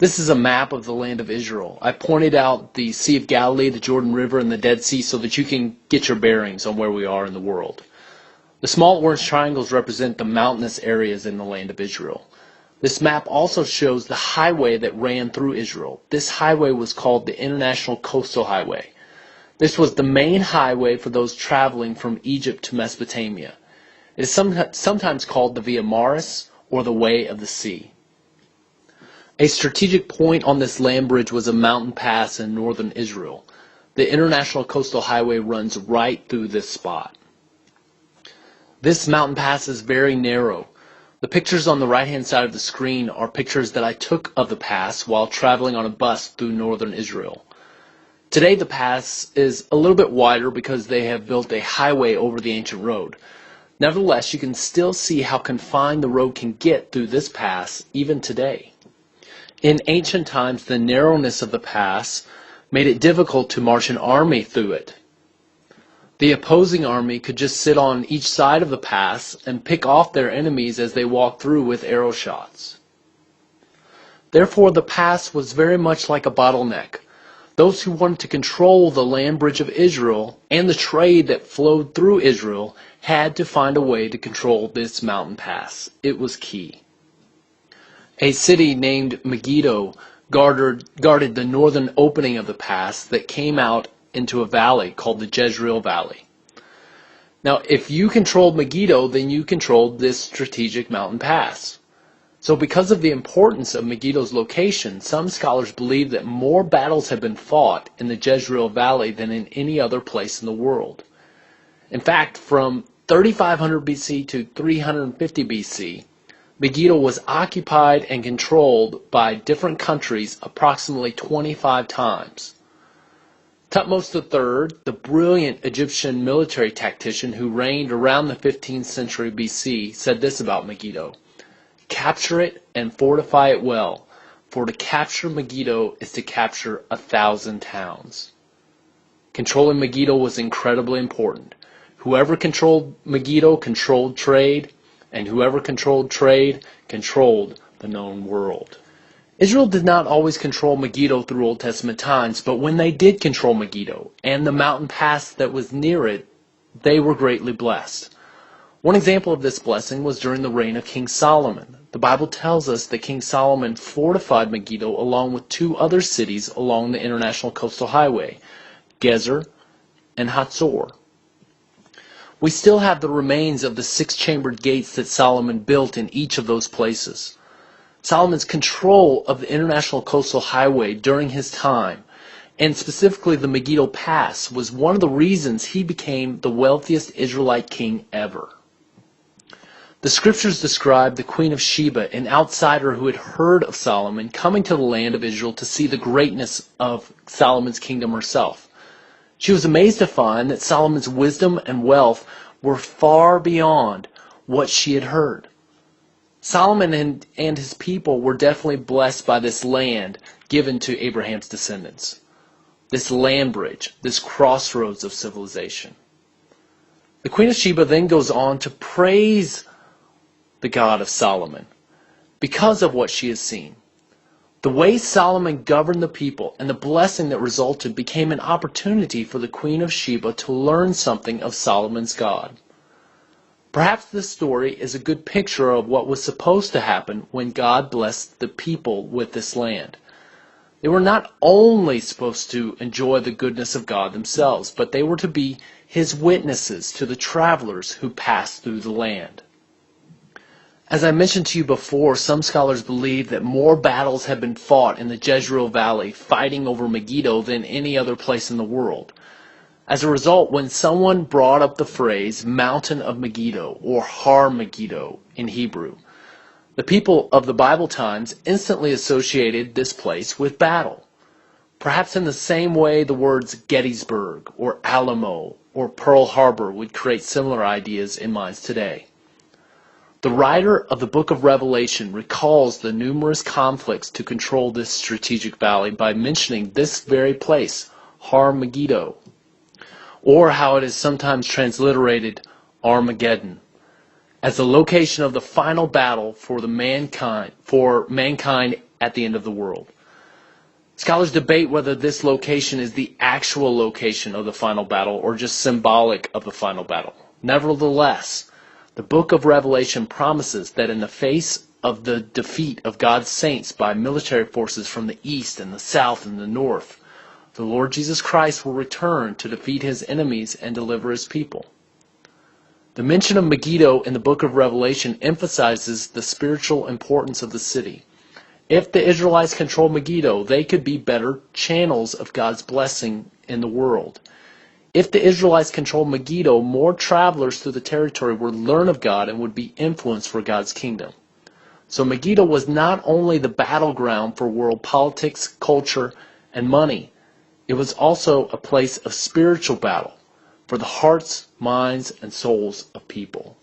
This is a map of the land of Israel. I pointed out the Sea of Galilee, the Jordan River, and the Dead Sea so that you can get your bearings on where we are in the world. The small orange triangles represent the mountainous areas in the land of Israel. This map also shows the highway that ran through Israel. This highway was called the International Coastal Highway. This was the main highway for those traveling from Egypt to Mesopotamia. It is sometimes called the Via Maris, or the Way of the Sea. A strategic point on this land bridge was a mountain pass in northern Israel. The International Coastal Highway runs right through this spot. This mountain pass is very narrow. The pictures on the right-hand side of the screen are pictures that I took of the pass while traveling on a bus through northern Israel. Today the pass is a little bit wider because they have built a highway over the ancient road. Nevertheless, you can still see how confined the road can get through this pass even today. In ancient times, the narrowness of the pass made it difficult to march an army through it. The opposing army could just sit on each side of the pass and pick off their enemies as they walked through with arrow shots. Therefore, the pass was very much like a bottleneck. Those who wanted to control the land bridge of Israel and the trade that flowed through Israel had to find a way to control this mountain pass. It was key. A city named Megiddo guarded the northern opening of the pass that came out into a valley called the Jezreel Valley. Now, if you controlled Megiddo, then you controlled this strategic mountain pass. So because of the importance of Megiddo's location, some scholars believe that more battles have been fought in the Jezreel Valley than in any other place in the world. In fact, from 3500 BC to 350 BC, Megiddo was occupied and controlled by different countries approximately 25 times. Thutmose III, the brilliant Egyptian military tactician who reigned around the 15th century BC, said this about Megiddo: "Capture it and fortify it well, for to capture Megiddo is to capture 1,000 towns." Controlling Megiddo was incredibly important. Whoever controlled Megiddo controlled trade, and whoever controlled trade controlled the known world. Israel did not always control Megiddo through Old Testament times, but when they did control Megiddo and the mountain pass that was near it, they were greatly blessed. One example of this blessing was during the reign of King Solomon. The Bible tells us that King Solomon fortified Megiddo along with two other cities along the International Coastal Highway, Gezer and Hatzor. We still have the remains of the six-chambered gates that Solomon built in each of those places. Solomon's control of the International Coastal Highway during his time, and specifically the Megiddo Pass, was one of the reasons he became the wealthiest Israelite king ever. The scriptures describe the Queen of Sheba, an outsider who had heard of Solomon, coming to the land of Israel to see the greatness of Solomon's kingdom herself. She was amazed to find that Solomon's wisdom and wealth were far beyond what she had heard. Solomon and his people were definitely blessed by this land given to Abraham's descendants. This land bridge, this crossroads of civilization. The Queen of Sheba then goes on to praise the God of Solomon because of what she has seen. The way Solomon governed the people and the blessing that resulted became an opportunity for the Queen of Sheba to learn something of Solomon's God. Perhaps this story is a good picture of what was supposed to happen when God blessed the people with this land. They were not only supposed to enjoy the goodness of God themselves, but they were to be His witnesses to the travelers who passed through the land. As I mentioned to you before, some scholars believe that more battles have been fought in the Jezreel Valley fighting over Megiddo than any other place in the world. As a result, when someone brought up the phrase Mountain of Megiddo or Har Megiddo in Hebrew, the people of the Bible times instantly associated this place with battle. Perhaps in the same way the words Gettysburg or Alamo or Pearl Harbor would create similar ideas in minds today. The writer of the book of Revelation recalls the numerous conflicts to control this strategic valley by mentioning this very place, Har Megiddo, or how it is sometimes transliterated Armageddon, as the location of the final battle for mankind at the end of the world. Scholars debate whether this location is the actual location of the final battle or just symbolic of the final battle. Nevertheless, the book of Revelation promises that in the face of the defeat of God's saints by military forces from the east and the south and the north, the Lord Jesus Christ will return to defeat his enemies and deliver his people. The mention of Megiddo in the book of Revelation emphasizes the spiritual importance of the city. If the Israelites controlled Megiddo, they could be better channels of God's blessing in the world. If the Israelites controlled Megiddo, more travelers through the territory would learn of God and would be influenced for God's kingdom. So Megiddo was not only the battleground for world politics, culture, and money, it was also a place of spiritual battle for the hearts, minds, and souls of people.